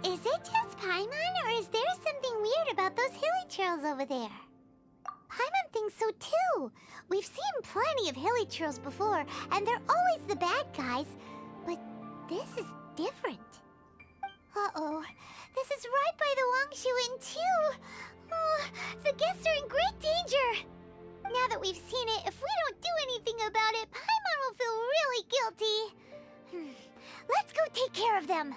Is it just Paimon, or is there something weird about those hilly trails over there? Paimon thinks so too. We've seen plenty of hilly trails before, and they're always the bad guys. But this is different. Uh-oh. This is right by the Wangshu Inn too. Oh, the guests are in great danger. Now that we've seen it, if we don't do anything about it, Paimon will feel really guilty. Let's go take care of them.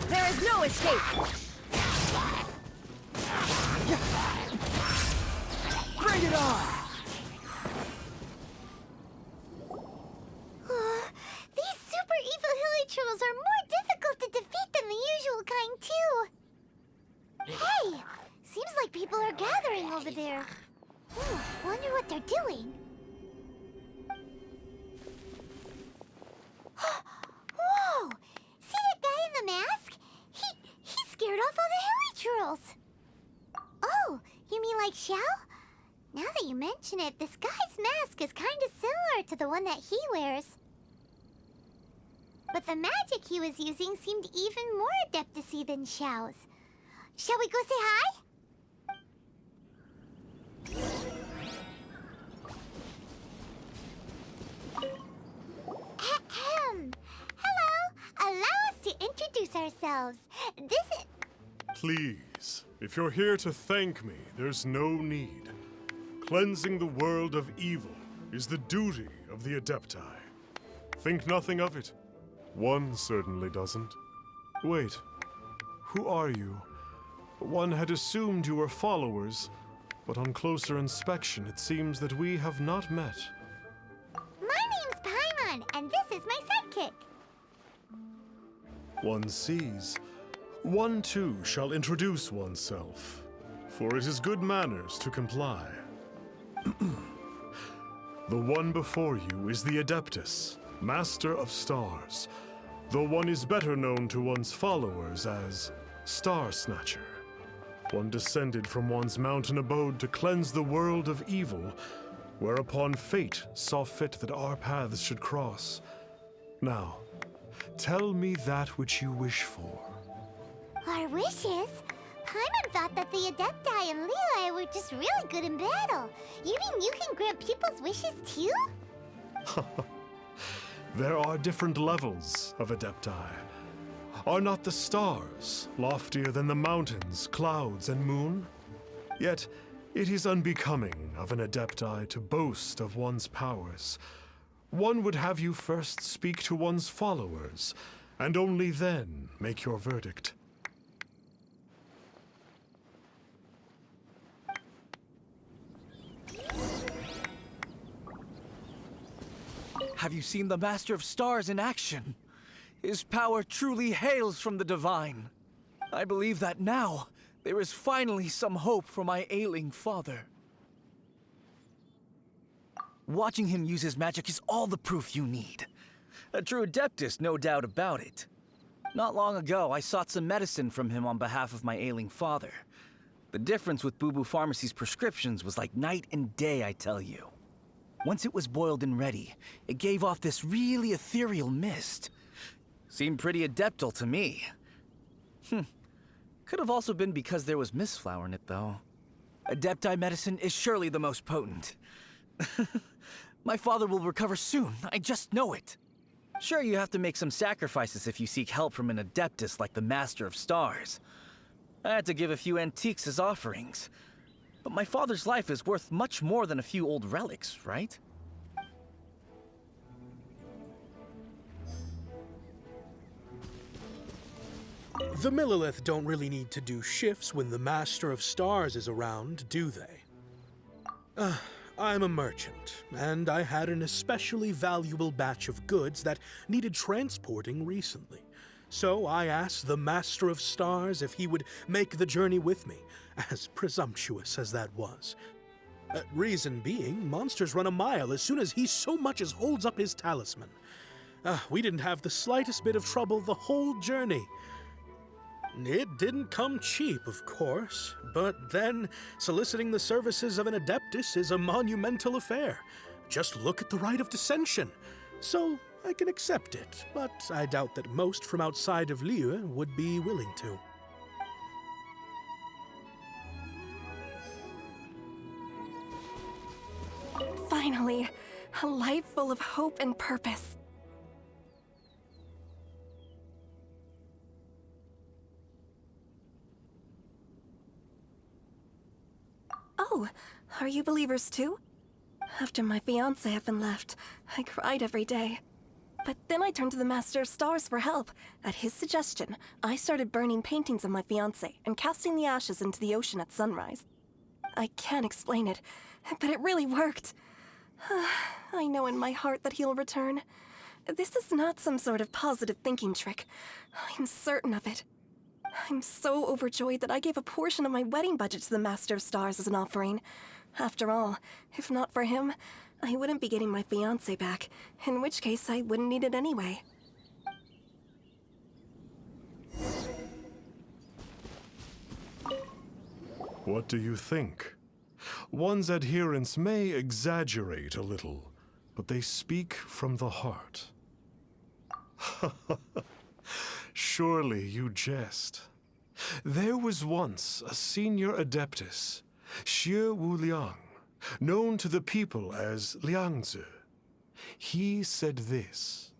There is no escape! Bring it on! These super evil hilly trolls are more difficult to defeat than the usual kind, too. Hey! Seems like people are gathering over there. Wonder what they're doing. Whoa! See that guy in the mask? He scared off all the hilly trolls. Oh, you mean like Xiao? Now that you mention it, this guy's mask is kind of similar to the one that he wears. But the magic he was using seemed even more adeptus-y than Xiao's. Shall we go say hi? Ahem. Hello. Allow us to introduce ourselves. This is... Please, if you're here to thank me, there's no need. Cleansing the world of evil is the duty of the Adepti. Think nothing of it. One certainly doesn't. Wait, who are you? One had assumed you were followers, but on closer inspection it seems that we have not met. My name's Paimon, and this is my sidekick. One sees. One too shall introduce oneself, for it is good manners to comply. The one before you is the Adeptus, Master of Stars, though one is better known to one's followers as Star Snatcher. One descended from one's mountain abode to cleanse the world of evil, whereupon fate saw fit that our paths should cross. Now, tell me that which you wish for. Our wishes? Paimon thought that the Adepti and Leela were just really good in battle. You mean you can grant people's wishes too? There are different levels of Adepti. Are not the stars loftier than the mountains, clouds, and moon? Yet, it is unbecoming of an Adepti to boast of one's powers. One would have you first speak to one's followers, and only then make your verdict. Have you seen the Master of Stars in action? His power truly hails from the divine. I believe that now, there is finally some hope for my ailing father. Watching him use his magic is all the proof you need. A true Adeptus, no doubt about it. Not long ago, I sought some medicine from him on behalf of my ailing father. The difference with Boo Boo Pharmacy's prescriptions was like night and day, I tell you. Once it was boiled and ready, it gave off this really ethereal mist. Seemed pretty adeptal to me. Could have also been because there was mistflower in it, though. Adepti medicine is surely the most potent. My father will recover soon, I just know it. Sure, you have to make some sacrifices if you seek help from an Adeptus like the Master of Stars. I had to give a few antiques as offerings. But my father's life is worth much more than a few old relics, right? The Millilith don't really need to do shifts when the Master of Stars is around, do they? I'm a merchant, and I had an especially valuable batch of goods that needed transporting recently. So I asked the Master of Stars if he would make the journey with me, as presumptuous as that was. Reason being, monsters run a mile as soon as he so much as holds up his talisman. We didn't have the slightest bit of trouble the whole journey. It didn't come cheap, of course, but then soliciting the services of an Adeptus is a monumental affair. Just look at the Rite of Dissension. So I can accept it, but I doubt that most from outside of Liyue would be willing to. Finally, a life full of hope and purpose. Oh, are you believers too? After my fiancé had been left, I cried every day. But then I turned to the Master of Stars for help. At his suggestion, I started burning paintings of my fiancé and casting the ashes into the ocean at sunrise. I can't explain it, but it really worked. I know in my heart that he'll return. This is not some sort of positive thinking trick. I'm certain of it. I'm so overjoyed that I gave a portion of my wedding budget to the Master of Stars as an offering. After all, if not for him, I wouldn't be getting my fiancé back, in which case I wouldn't need it anyway. What do you think? One's adherents may exaggerate a little, but they speak from the heart. Surely you jest. There was once a senior Adeptus, Xie Wuliang, known to the people as Liangzi. He said this: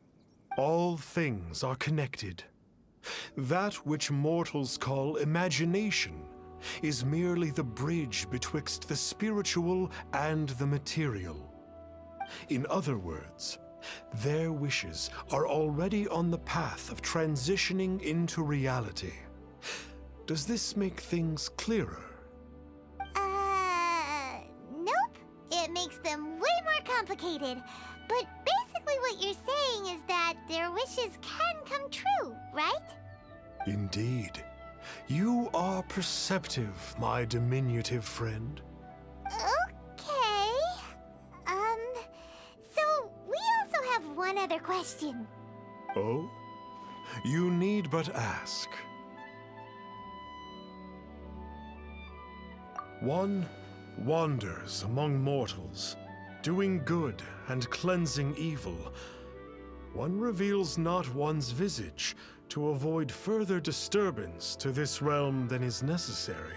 all things are connected. That which mortals call imagination is merely the bridge betwixt the spiritual and the material. In other words, their wishes are already on the path of transitioning into reality. Does this make things clearer? Nope. It makes them way more complicated. But basically what you're saying is that their wishes can come true, right? Indeed. You are perceptive, my diminutive friend. Okay. So we also have one other question. Oh? You need but ask. One wanders among mortals, doing good and cleansing evil. One reveals not one's visage to avoid further disturbance to this realm than is necessary.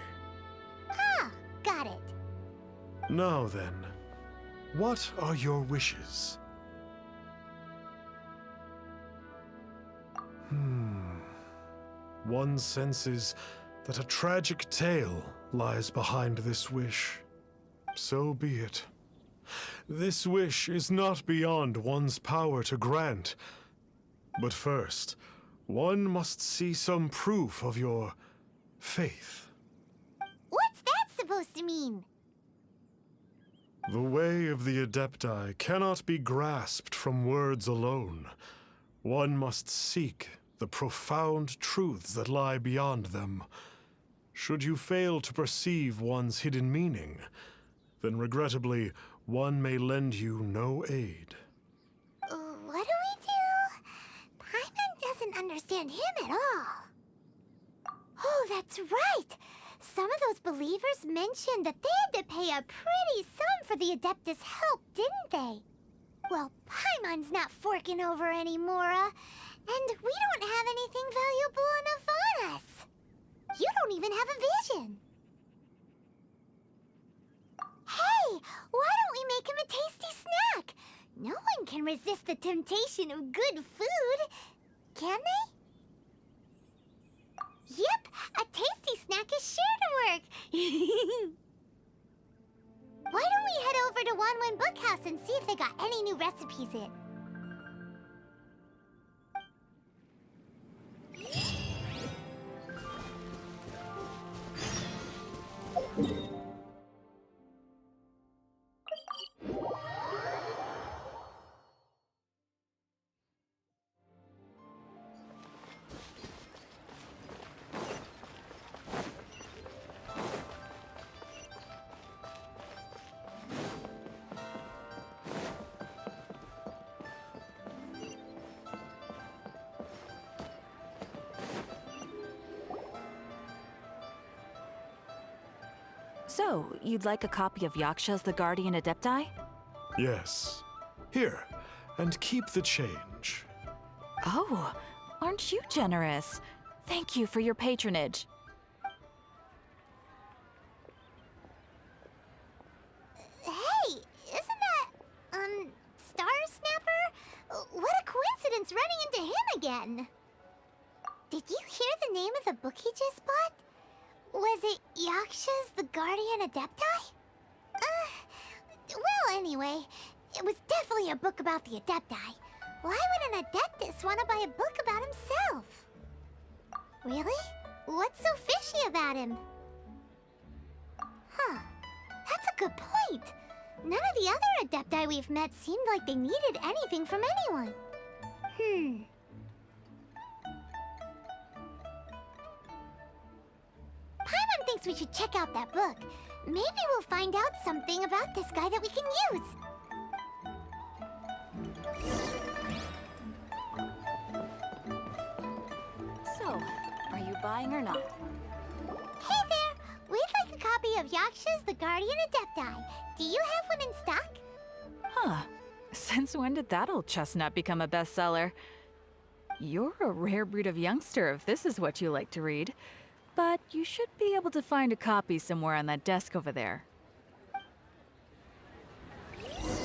Ah, got it. Now then, what are your wishes? One senses that a tragic tale lies behind this wish. So be it. This wish is not beyond one's power to grant. But first, one must see some proof of your faith. What's that supposed to mean? The way of the Adepti cannot be grasped from words alone. One must seek the profound truths that lie beyond them. Should you fail to perceive one's hidden meaning, then regrettably, one may lend you no aid. What do we do? Paimon doesn't understand him at all. Oh, that's right! Some of those believers mentioned that they had to pay a pretty sum for the Adeptus' help, didn't they? Well, Paimon's not forking over anymore, and we don't have anything valuable enough on us. You don't even have a vision. Hey, why don't we make him a tasty snack? No one can resist the temptation of good food, can they? Yep, a tasty snack is sure to work. Why don't we head over to Wanwen Bookhouse and see if they got any new recipes in? So, you'd like a copy of Yaksha's The Guardian Adepti? Yes. Here, and keep the change. Oh, aren't you generous? Thank you for your patronage. Hey, isn't that, Star Snapper? What a coincidence running into him again. Did you hear the name of the book he just bought? Was it Yaksha's The Guardian Adepti? Well, anyway, it was definitely a book about the Adepti. Why would an Adeptus want to buy a book about himself? Really? What's so fishy about him? Huh. That's a good point. None of the other Adepti we've met seemed like they needed anything from anyone. Paimon thinks we should check out that book. Maybe we'll find out something about this guy that we can use. So, are you buying or not? Hey there! We'd like a copy of Yaksha's The Guardian Adepti. Do you have one in stock? Huh. Since when did that old chestnut become a bestseller? You're a rare breed of youngster if this is what you like to read. But you should be able to find a copy somewhere on that desk over there. This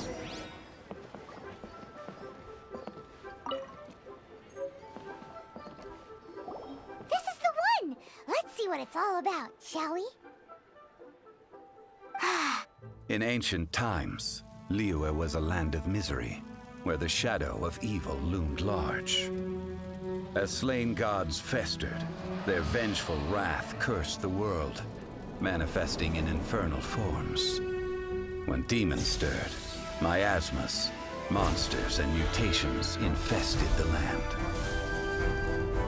is the one! Let's see what it's all about, shall we? In ancient times, Liyue was a land of misery, where the shadow of evil loomed large. As slain gods festered, their vengeful wrath cursed the world, manifesting in infernal forms. When demons stirred, miasmas, monsters, and mutations infested the land.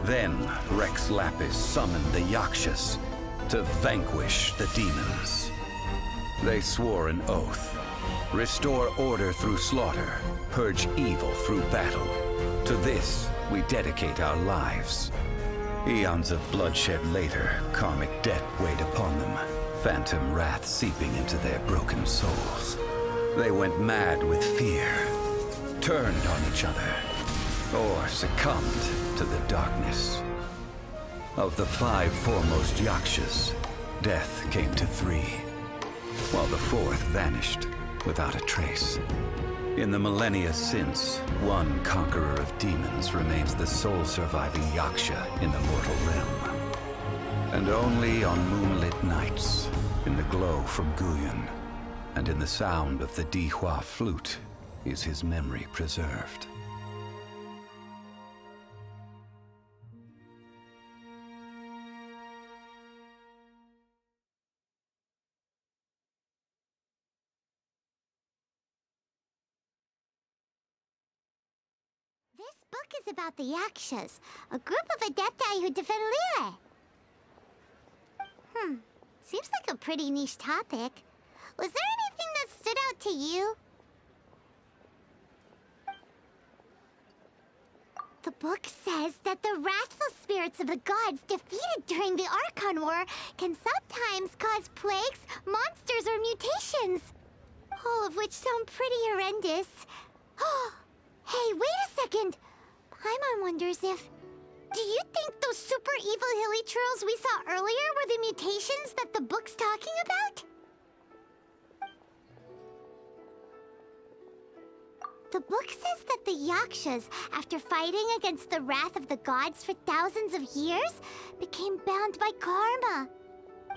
Then Rex Lapis summoned the Yakshas to vanquish the demons. They swore an oath: restore order through slaughter, purge evil through battle. To this, we dedicate our lives. Eons of bloodshed later, karmic debt weighed upon them, phantom wrath seeping into their broken souls. They went mad with fear, turned on each other, or succumbed to the darkness. Of the 5 foremost Yakshas, death came to 3, while the 4th vanished without a trace. In the millennia since, one conqueror of demons remains the sole surviving Yaksha in the mortal realm. And only on moonlit nights, in the glow from Guyon, and in the sound of the Dihua flute, is his memory preserved. This book is about the Yakshas, a group of Adepti who defend Liyue. Seems like a pretty niche topic. Was there anything that stood out to you? The book says that the wrathful spirits of the gods defeated during the Archon War can sometimes cause plagues, monsters, or mutations. All of which sound pretty horrendous. Hey, wait a second! Paimon wonders if... Do you think those super evil hilly churls we saw earlier were the mutations that the book's talking about? The book says that the Yakshas, after fighting against the wrath of the gods for thousands of years, became bound by karma.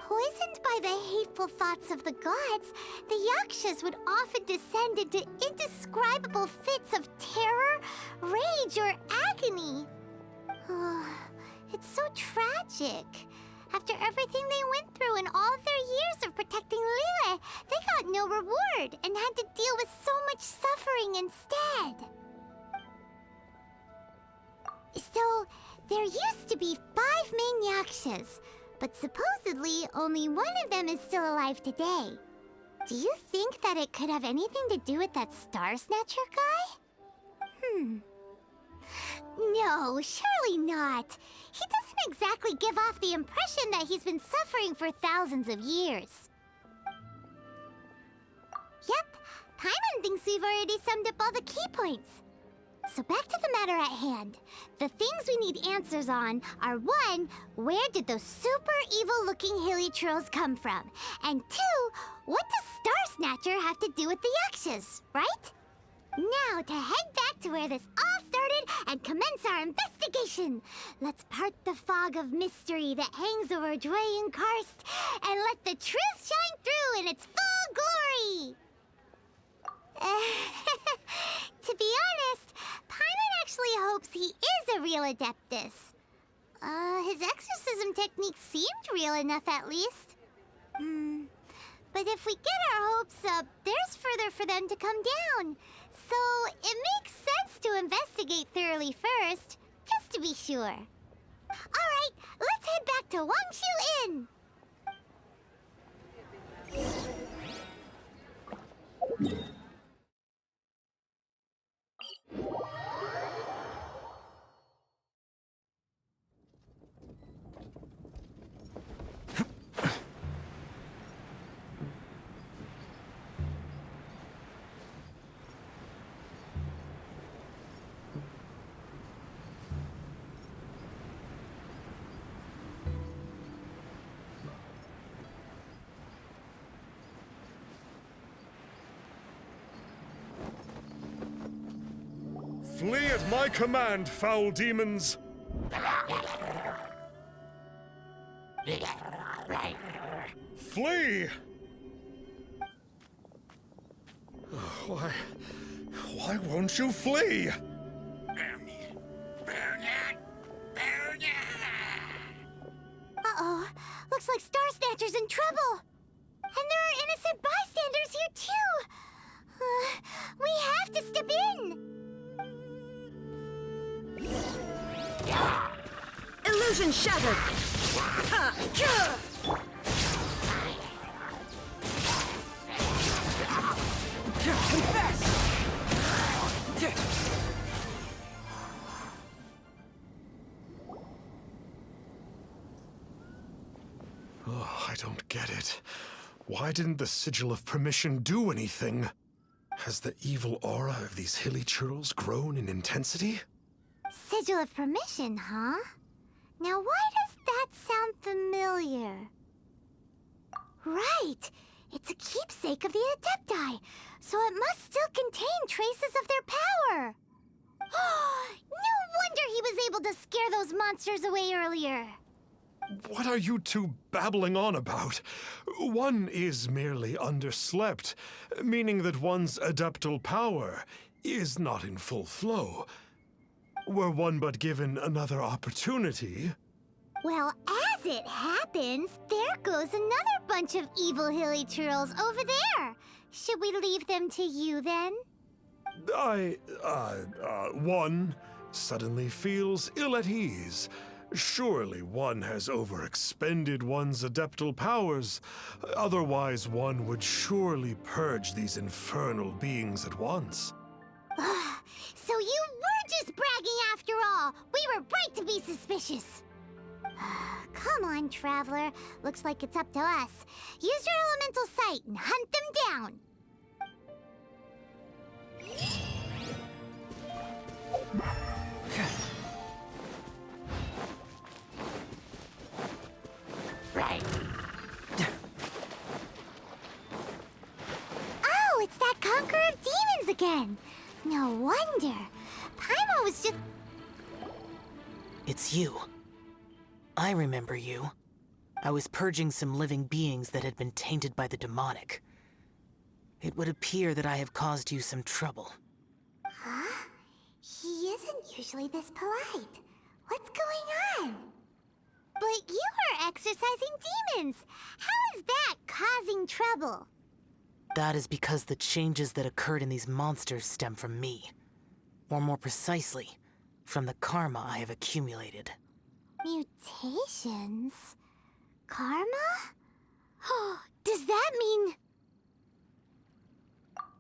Poisoned by the hateful thoughts of the gods, the Yakshas would often descend into indescribable fits of terror, rage, or agony. It's so tragic. After everything they went through in all their years of protecting Liyue, they got no reward and had to deal with so much suffering instead. So, there used to be 5 main Yakshas, but supposedly only one of them is still alive today. Do you think that it could have anything to do with that Star Snatcher guy? No, surely not. He doesn't exactly give off the impression that he's been suffering for thousands of years. Paimon thinks we've already summed up all the key points. So back to the matter at hand. The things we need answers on are 1, where did those super evil-looking hilichurls come from? And 2, what does Star Snatcher have to do with the Yakshas, right? Now to head back to where this all started and commence our investigation. Let's part the fog of mystery that hangs over Dwayne Karst and let the truth shine through in its full glory. To be honest, Paimon actually hopes he is a real Adeptus. His exorcism technique seemed real enough at least. But if we get our hopes up, there's further for them to come down. So it makes sense to investigate thoroughly first, just to be sure. Alright, let's head back to Wangshu Inn! Flee at my command, foul demons! Flee! Why won't you flee? Uh-oh, looks like Star Snatcher's in trouble. And there are innocent bystanders here too. We have to step in. Illusion shattered! Oh, I don't get it. Why didn't the Sigil of Permission do anything? Has the evil aura of these hilichurls grown in intensity? Sigil of Permission, huh? Now why does that sound familiar? Right! It's a keepsake of the Adepti, so it must still contain traces of their power! No wonder he was able to scare those monsters away earlier! What are you two babbling on about? One is merely underslept, meaning that one's adeptal power is not in full flow. Were one but given another opportunity... Well, as it happens, there goes another bunch of evil hilichurls over there. Should we leave them to you, then? One suddenly feels ill at ease. Surely one has overexpended one's adeptal powers. Otherwise, one would surely purge these infernal beings at once. So you were just bragging after all! We were right to be suspicious! Come on, Traveler. Looks like it's up to us. Use your elemental sight and hunt them down! Right. Oh, it's that Conqueror of Demons again! No wonder. Paimon was just... It's you. I remember you. I was purging some living beings that had been tainted by the demonic. It would appear that I have caused you some trouble. Huh? He isn't usually this polite. What's going on? But you are exorcising demons! How is that causing trouble? That is because the changes that occurred in these monsters stem from me. Or more precisely, from the karma I have accumulated. Mutations? Karma? Does that mean...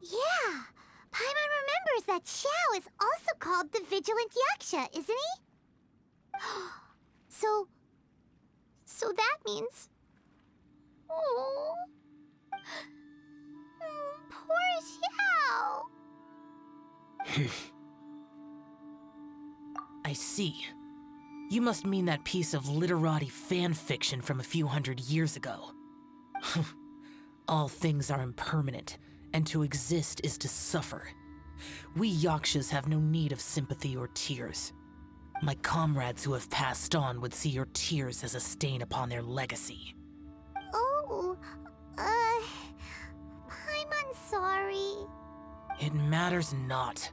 Yeah! Paimon remembers that Xiao is also called the Vigilant Yaksha, isn't he? So that means... Oh... Poor Xiao. I see. You must mean that piece of literati fan fiction from a few hundred years ago. All things are impermanent, and to exist is to suffer. We Yakshas have no need of sympathy or tears. My comrades who have passed on would see your tears as a stain upon their legacy. Oh, I'm sorry. It matters not.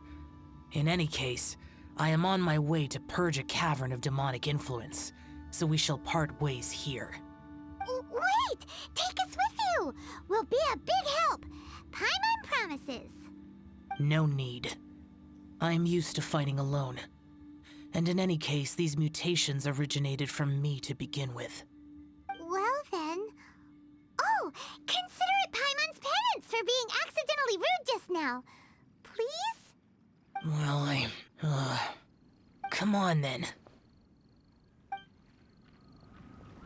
In any case, I am on my way to purge a cavern of demonic influence, so we shall part ways here. Wait! Take us with you! We'll be a big help! Paimon promises. No need. I am used to fighting alone. And in any case, these mutations originated from me to begin with. Well then... Oh! Consider it Paimon's penance for being accidentally rude just now. Please? Well, come on then.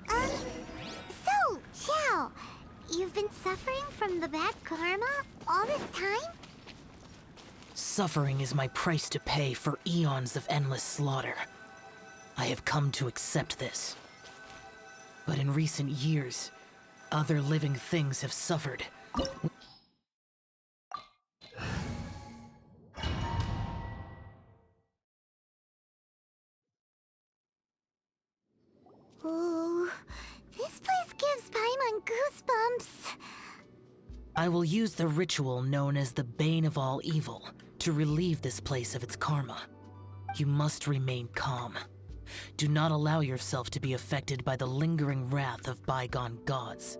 So, Xiao, you've been suffering from the bad karma all this time? Suffering is my price to pay for eons of endless slaughter. I have come to accept this. But in recent years, other living things have suffered. Ooh, this place gives Paimon goosebumps. I will use the ritual known as the Bane of All Evil to relieve this place of its karma. You must remain calm. Do not allow yourself to be affected by the lingering wrath of bygone gods.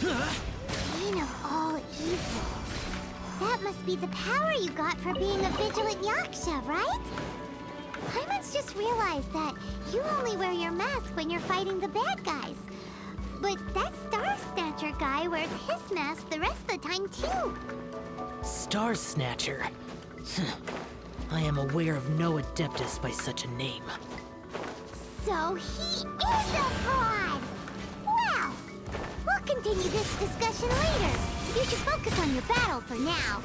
Bane of all evil. That must be the power you got for being a vigilant Yaksha, right? Paimon's just realized that you only wear your mask when you're fighting the bad guys. But that Star Snatcher guy wears his mask the rest of the time, too. Star Snatcher? I am aware of no Adeptus by such a name. So he is a fraud! Well, we'll continue this discussion later. You should focus on your battle for now.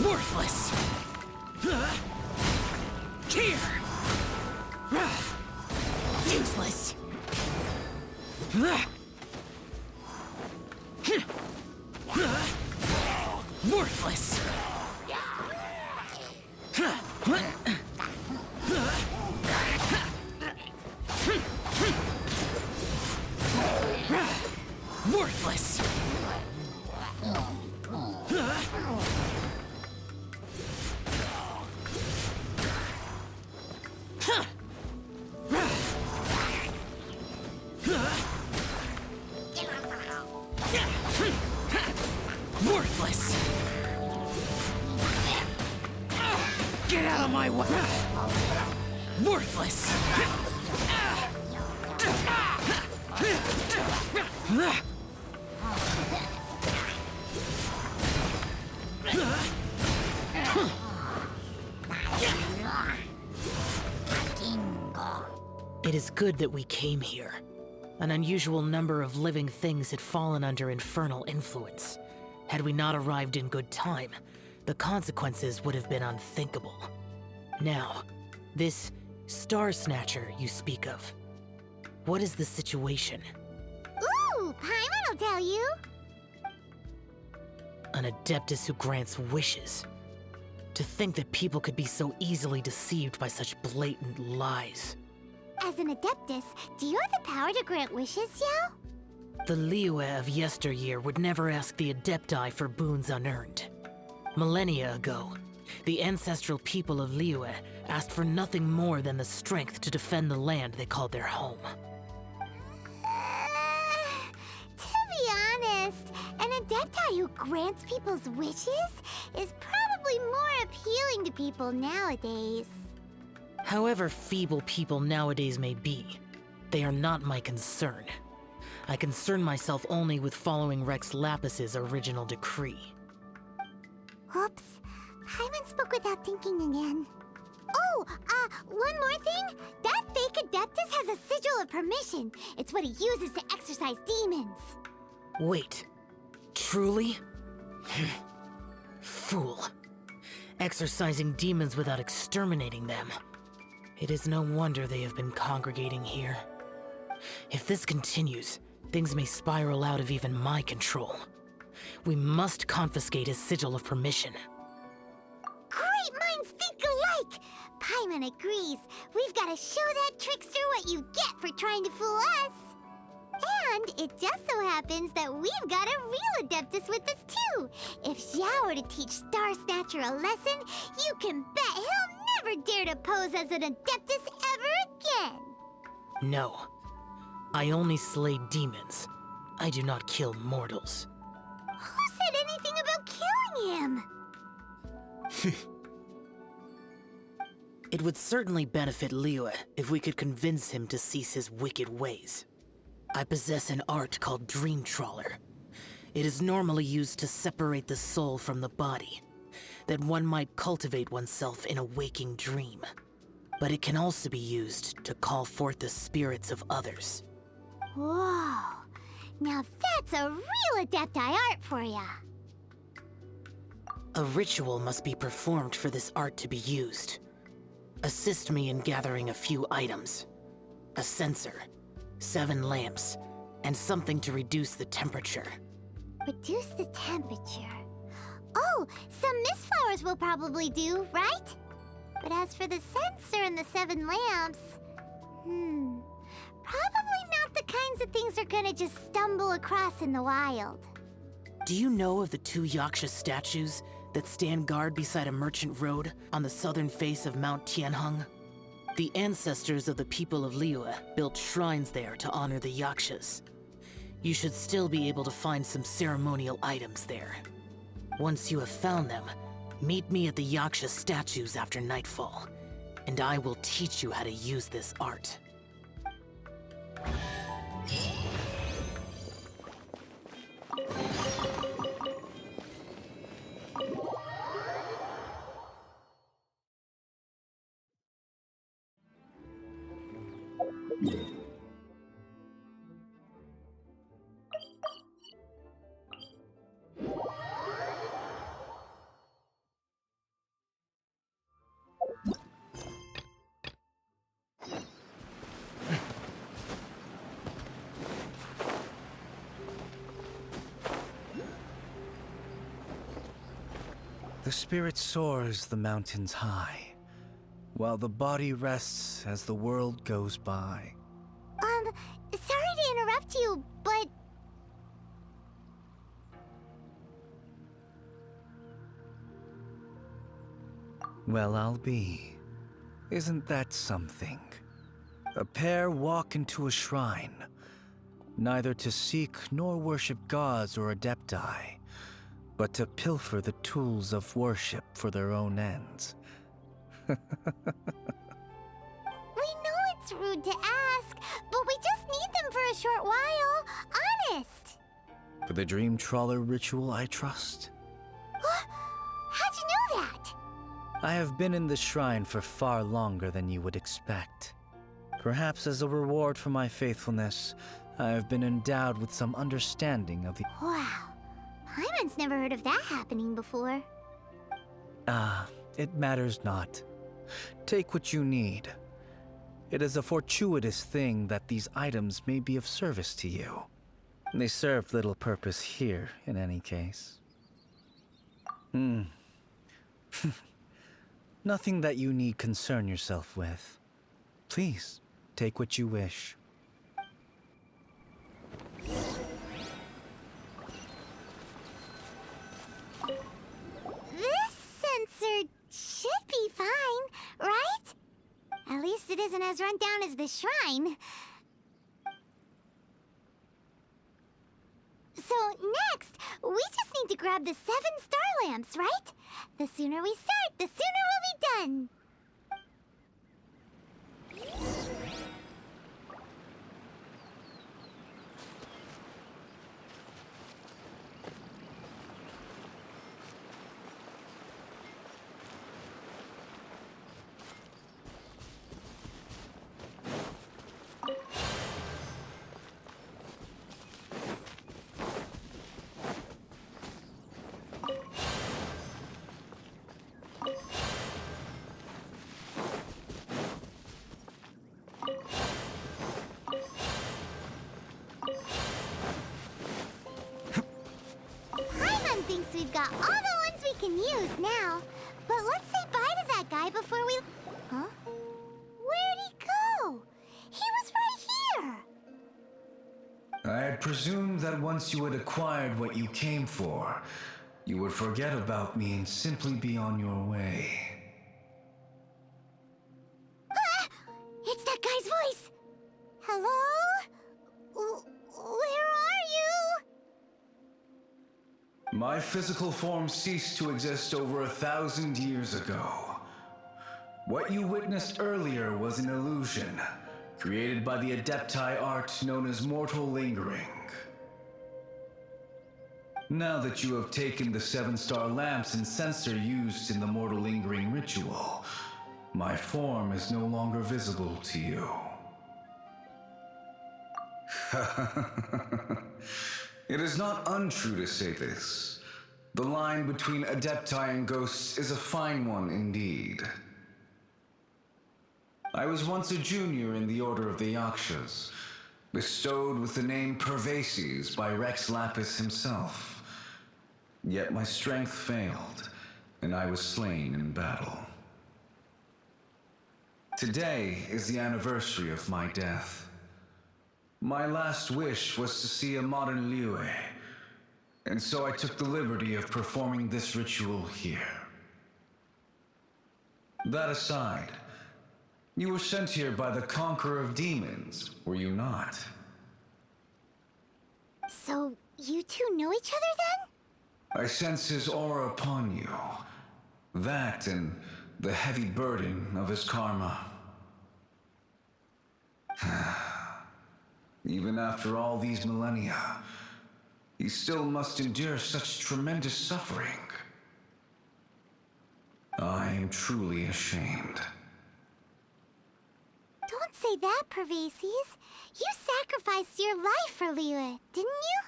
Worthless! Here! Useless! Worthless! Worthless! Worthless! Get out of my way! Worthless! It is good that we came here. An unusual number of living things had fallen under infernal influence. Had we not arrived in good time, the consequences would have been unthinkable. Now, this Star Snatcher you speak of, what is the situation? Ooh, Paimon will tell you. An Adeptus who grants wishes. To think that people could be so easily deceived by such blatant lies. As an Adeptus, do you have the power to grant wishes, Yao? The Liyue of yesteryear would never ask the Adepti for boons unearned. Millennia ago, the ancestral people of Liyue asked for nothing more than the strength to defend the land they called their home. To be honest, an Adepti who grants people's wishes is probably more appealing to people nowadays. However feeble people nowadays may be, they are not my concern. I concern myself only with following Rex Lapis's original decree. Oops. Paimon spoke without thinking again. Oh, one more thing. That fake Adeptus has a sigil of permission. It's what he uses to exorcise demons. Wait, truly? Fool. Exorcising demons without exterminating them. It is no wonder they have been congregating here. If this continues, things may spiral out of even my control. We must confiscate his sigil of permission. Great minds think alike! Paimon agrees. We've got to show that trickster what you get for trying to fool us. And it just so happens that we've got a real Adeptus with us too. If Xiao were to teach Star Snatcher a lesson, you can bet he'll never dare to pose as an Adeptus ever again. No. I only slay demons. I do not kill mortals. Who said anything about killing him? It would certainly benefit Liyue if we could convince him to cease his wicked ways. I possess an art called Dream Trawler. It is normally used to separate the soul from the body, that one might cultivate oneself in a waking dream. But it can also be used to call forth the spirits of others. Whoa. Now that's a real Adepti art for ya. A ritual must be performed for this art to be used. Assist me in gathering a few items. A censer, 7 lamps, and something to reduce the temperature. Reduce the temperature. Oh, some mist flowers will probably do, right? But as for the censer and the 7 lamps... probably not the kinds of things they're gonna just stumble across in the wild. Do you know of the 2 Yaksha statues that stand guard beside a merchant road on the southern face of Mount Tianheng? The ancestors of the people of Liyue built shrines there to honor the Yakshas. You should still be able to find some ceremonial items there. Once you have found them, meet me at the Yaksha statues after nightfall, and I will teach you how to use this art. The spirit soars the mountains high, while the body rests as the world goes by. Sorry to interrupt you, but... Well, I'll be. Isn't that something? A pair walk into a shrine, neither to seek nor worship gods or adepti, but to pilfer the tools of worship for their own ends. We know it's rude to ask, but we just need them for a short while. Honest. For the Dream Trawler ritual, I trust. How'd you know that? I have been in the shrine for far longer than you would expect. Perhaps as a reward for my faithfulness, I have been endowed with some understanding of the... Wow. Paimon's never heard of that happening before. It matters not. Take what you need. It is a fortuitous thing that these items may be of service to you. They serve little purpose here, in any case. Nothing that you need concern yourself with. Please, take what you wish. This sensor should be fine, right? At least it isn't as run down as the shrine. So next, we just need to grab the 7 star lamps, right? The sooner we start, the sooner we'll be done. Paimon thinks we've got all the ones we can use now. But let's say bye to that guy before we... Huh? Where'd he go? He was right here. I had presumed that once you had acquired what you came for, you would forget about me and simply be on your way. Ah! It's that guy's voice. Hello? Where are you? My physical form ceased to exist over 1,000 years ago. What you witnessed earlier was an illusion, created by the Adepti art known as mortal lingering. Now that you have taken the 7-star lamps and sensor used in the mortal lingering ritual, my form is no longer visible to you. It is not untrue to say this. The line between Adepti and ghosts is a fine one indeed. I was once a junior in the Order of the Yakshas, bestowed with the name Pervases by Rex Lapis himself. Yet my strength failed, and I was slain in battle. Today is the anniversary of my death. My last wish was to see a modern Liyue, and so I took the liberty of performing this ritual here. That aside, you were sent here by the Conqueror of Demons, were you not? So, you two know each other then? I sense his aura upon you. That and the heavy burden of his karma. Even after all these millennia, he still must endure such tremendous suffering. I am truly ashamed. Don't say that, Pervases. You sacrificed your life for Liyue, didn't you?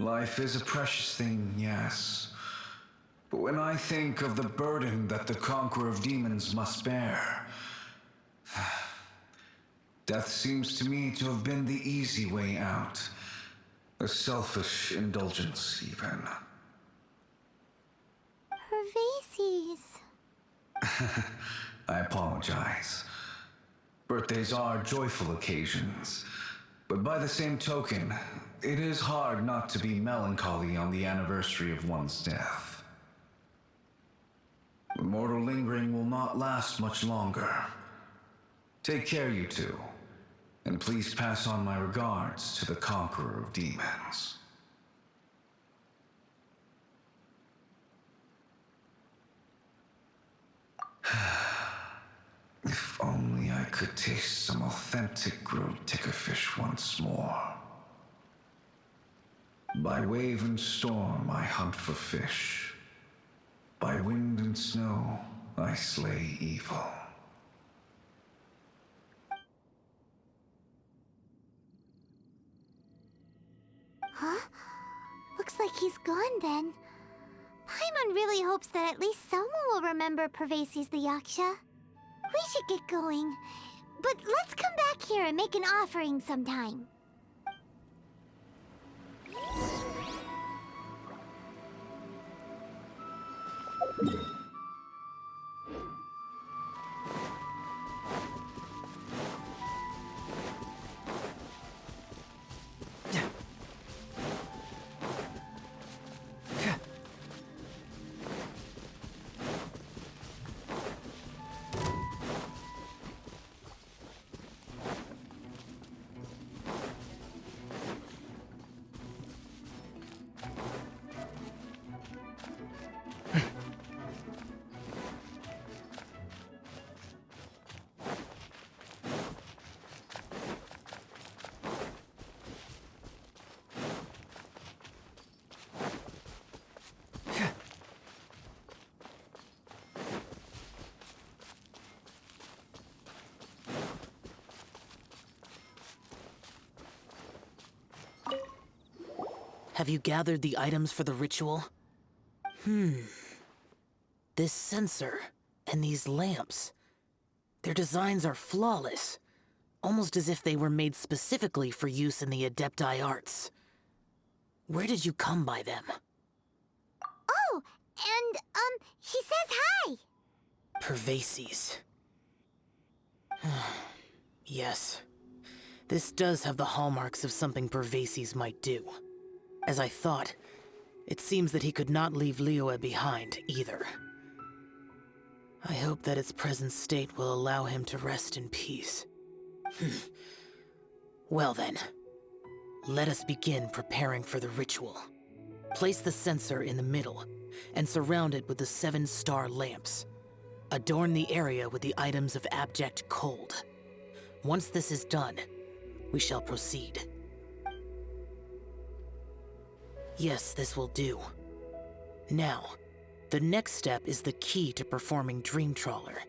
Life is a precious thing, yes. But when I think of the burden that the Conqueror of Demons must bear, death seems to me to have been the easy way out. A selfish indulgence, even. Pervases. I apologize. Birthdays are joyful occasions, but by the same token, it is hard not to be melancholy on the anniversary of one's death. The mortal lingering will not last much longer. Take care, you two, and please pass on my regards to the conqueror of demons. If only I could taste some authentic grilled tickerfish once more. By wave and storm I hunt for fish. By wind and snow I slay evil. Huh? Looks like he's gone then. Paimon really hopes that at least someone will remember Pervases the Yaksha. We should get going. But let's come back here and make an offering sometime. Have you gathered the items for the ritual? This sensor and these lamps. Their designs are flawless, almost as if they were made specifically for use in the Adepti arts. Where did you come by them? Oh, and, he says hi! Pervases. Yes. This does have the hallmarks of something Pervases might do. As I thought, it seems that he could not leave Liyue behind, either. I hope that its present state will allow him to rest in peace. Well then, let us begin preparing for the ritual. Place the censer in the middle, and surround it with the 7-star lamps. Adorn the area with the items of abject cold. Once this is done, we shall proceed. Yes, this will do. Now, the next step is the key to performing Dream Trawler.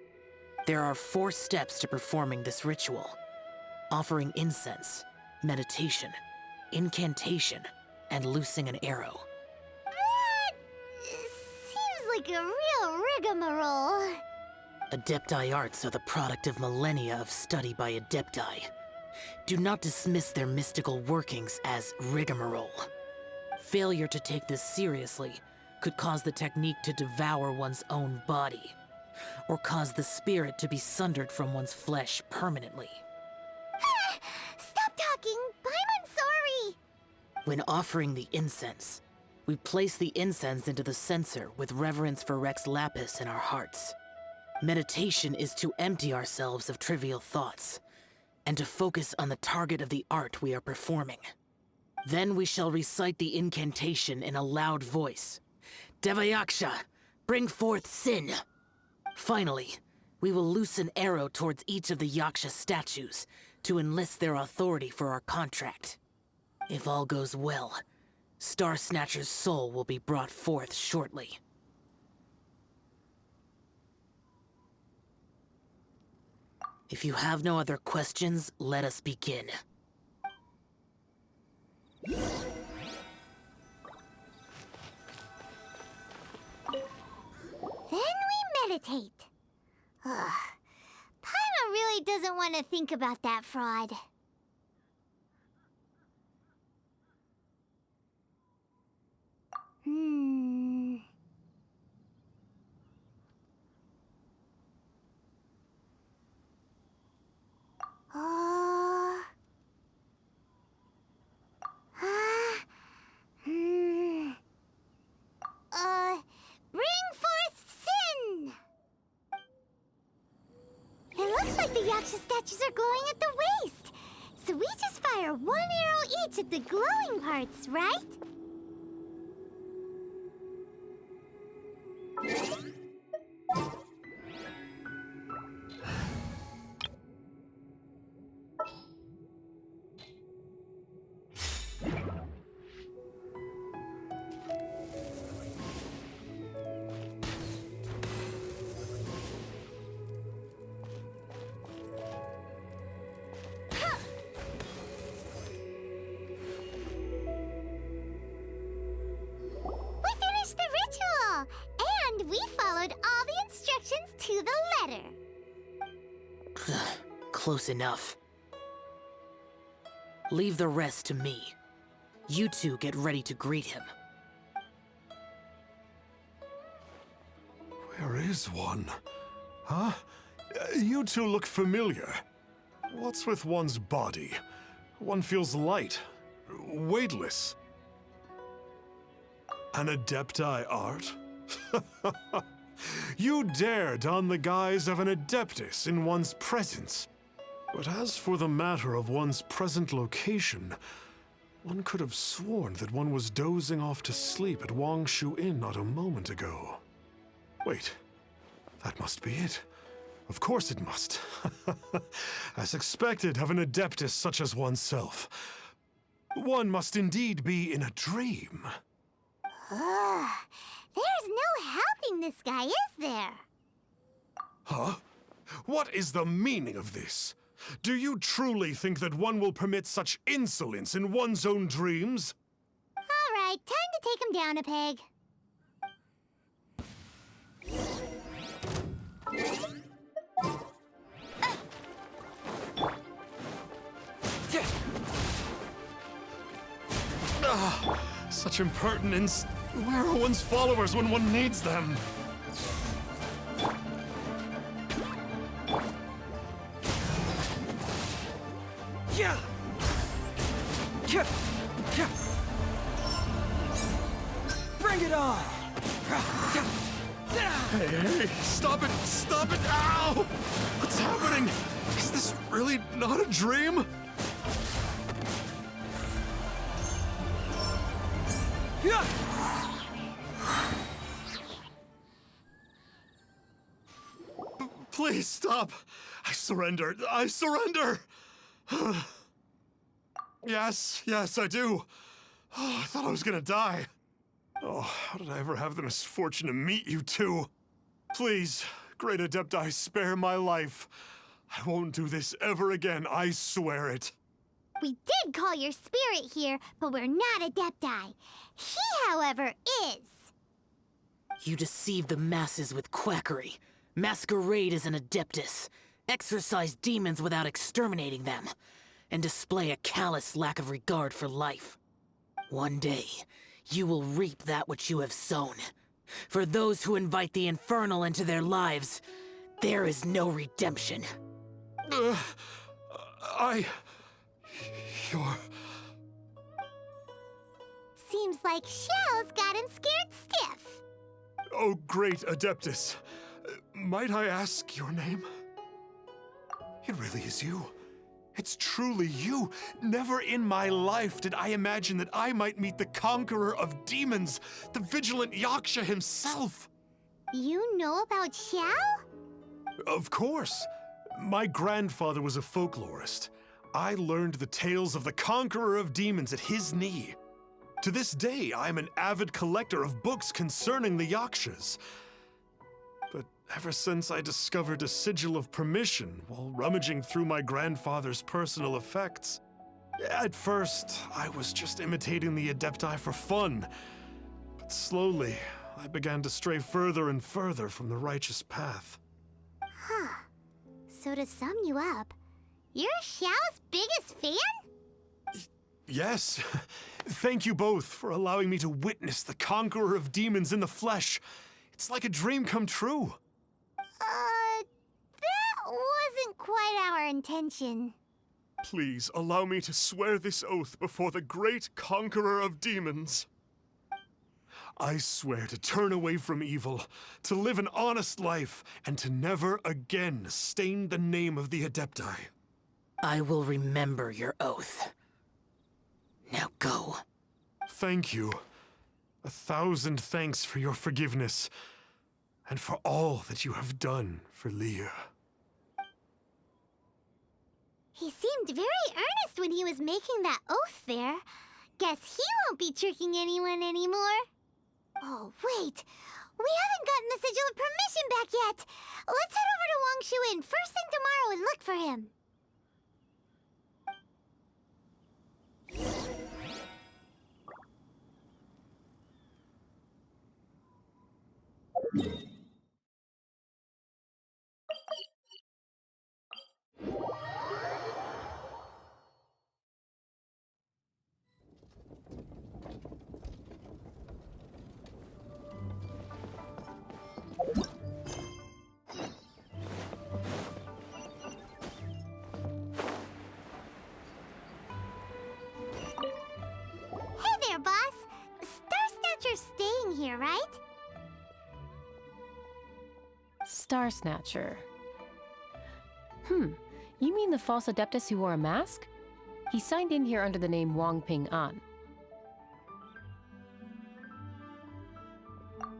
There are 4 steps to performing this ritual. Offering incense, meditation, incantation, and loosing an arrow. That seems like a real rigmarole. Adepti arts are the product of millennia of study by Adepti. Do not dismiss their mystical workings as rigmarole. Failure to take this seriously could cause the technique to devour one's own body, or cause the spirit to be sundered from one's flesh permanently. Stop talking! I'm sorry! When offering the incense, we place the incense into the censer with reverence for Rex Lapis in our hearts. Meditation is to empty ourselves of trivial thoughts, and to focus on the target of the art we are performing. Then we shall recite the incantation in a loud voice. Devayaksha, bring forth sin! Finally, we will loose an arrow towards each of the Yaksha statues to enlist their authority for our contract. If all goes well, Star Snatcher's soul will be brought forth shortly. If you have no other questions, let us begin. Then we meditate. Ugh. Paimon really doesn't want to think about that fraud. Bring forth sin! Yaksha statues are glowing at the waist. So we just fire one arrow each at the glowing parts, right? And we followed all the instructions to the letter. Close enough. Leave the rest to me. You two get ready to greet him. Where is one? Huh? You two look familiar. What's with one's body? One feels light, weightless. An Adepti art? You dare don the guise of an Adeptus in one's presence. But as for the matter of one's present location, one could have sworn that one was dozing off to sleep at Wangshu Inn not a moment ago. Wait, that must be it. Of course it must. As expected of an Adeptus such as oneself. One must indeed be in a dream. Ugh, there's no helping this guy, is there? Huh? What is the meaning of this? Do you truly think that one will permit such insolence in one's own dreams? All right, time to take him down a peg. Such impertinence. Where are one's followers when one needs them? Yeah. Yeah. Yeah. Bring it on. Hey, stop it! Stop it! Ow! What's happening? Is this really not a dream? Yeah. Please stop! I surrender! I surrender! Yes, I do. Oh, I thought I was gonna die. Oh, how did I ever have the misfortune to meet you two? Please, Great Adepti, spare my life. I won't do this ever again, I swear it. We did call your spirit here, but we're not Adepti. He, however, is. You deceive the masses with quackery, masquerade as an Adeptus, exorcise demons without exterminating them, and display a callous lack of regard for life. One day, you will reap that which you have sown. For those who invite the infernal into their lives, there is no redemption. You're... Seems like Xiao's got him scared stiff. Oh, great Adeptus. Might I ask your name? It really is you. It's truly you. Never in my life did I imagine that I might meet the conqueror of demons, the vigilant Yaksha himself. You know about Xiao? Of course. My grandfather was a folklorist. I learned the tales of the conqueror of demons at his knee. To this day, I'm an avid collector of books concerning the Yakshas. But ever since I discovered a sigil of permission while rummaging through my grandfather's personal effects, at first, I was just imitating the Adepti for fun. But slowly, I began to stray further and further from the righteous path. Huh. So to sum you up, you're Xiao's biggest fan? Yes. Thank you both for allowing me to witness the conqueror of demons in the flesh. It's like a dream come true. That wasn't quite our intention. Please allow me to swear this oath before the great conqueror of demons. I swear to turn away from evil, to live an honest life, and to never again stain the name of the Adepti. I will remember your oath. Now go. Thank you. 1,000 thanks for your forgiveness, and for all that you have done for Leah. He seemed very earnest when he was making that oath there. Guess he won't be tricking anyone anymore. Oh, wait. We haven't gotten the Sigil of Permission back yet. Let's head over to Wangshu Inn first thing tomorrow and look for him. Hey there, boss. Star Snatcher's staying here, right? Star Snatcher. You mean the false Adeptus who wore a mask? He signed in here under the name Wang Ping An.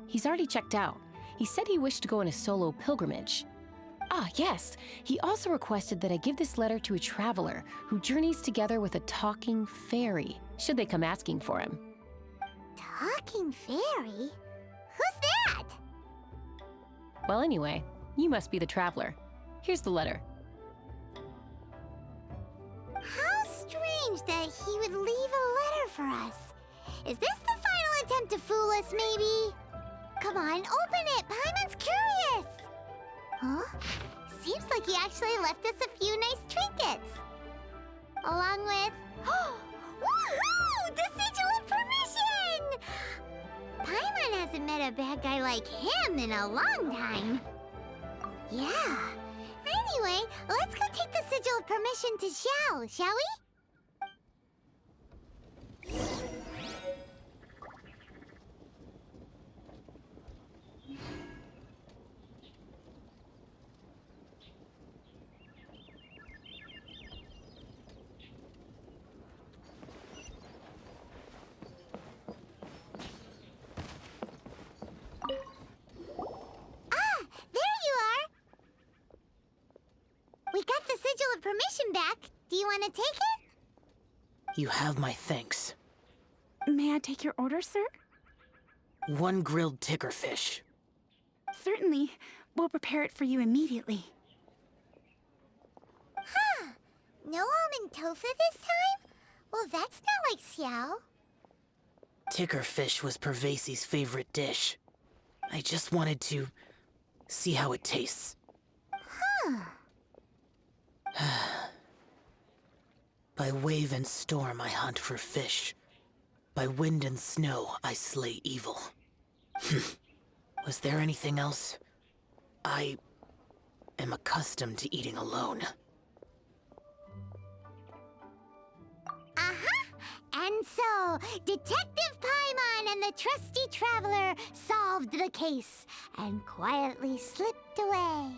He's already checked out. He said he wished to go on a solo pilgrimage. Ah, yes. He also requested that I give this letter to a traveler who journeys together with a talking fairy, should they come asking for him. Talking fairy? Who's that? Well, anyway, you must be the traveler. Here's the letter. How strange that he would leave a letter for us. Is this the final attempt to fool us, maybe? Come on, open it! Paimon's curious! Huh? Seems like he actually left us a few nice trinkets. Along with... Woohoo! The Sigil of Permission! Paimon hasn't met a bad guy like him in a long time. Yeah. Anyway, let's go take the Sigil of Permission to Xiao, shall we? We got the Sigil of Permission back. Do you want to take it? You have my thanks. May I take your order, sir? 1 grilled ticker fish. Certainly. We'll prepare it for you immediately. Huh. No almond tofu this time? Well, that's not like Xiao. Ticker fish was Pervasi's favorite dish. I just wanted to see how it tastes. Huh. By wave and storm I hunt for fish. By wind and snow I slay evil. Was there anything else? I am accustomed to eating alone. And so, Detective Paimon and the trusty traveler solved the case and quietly slipped away.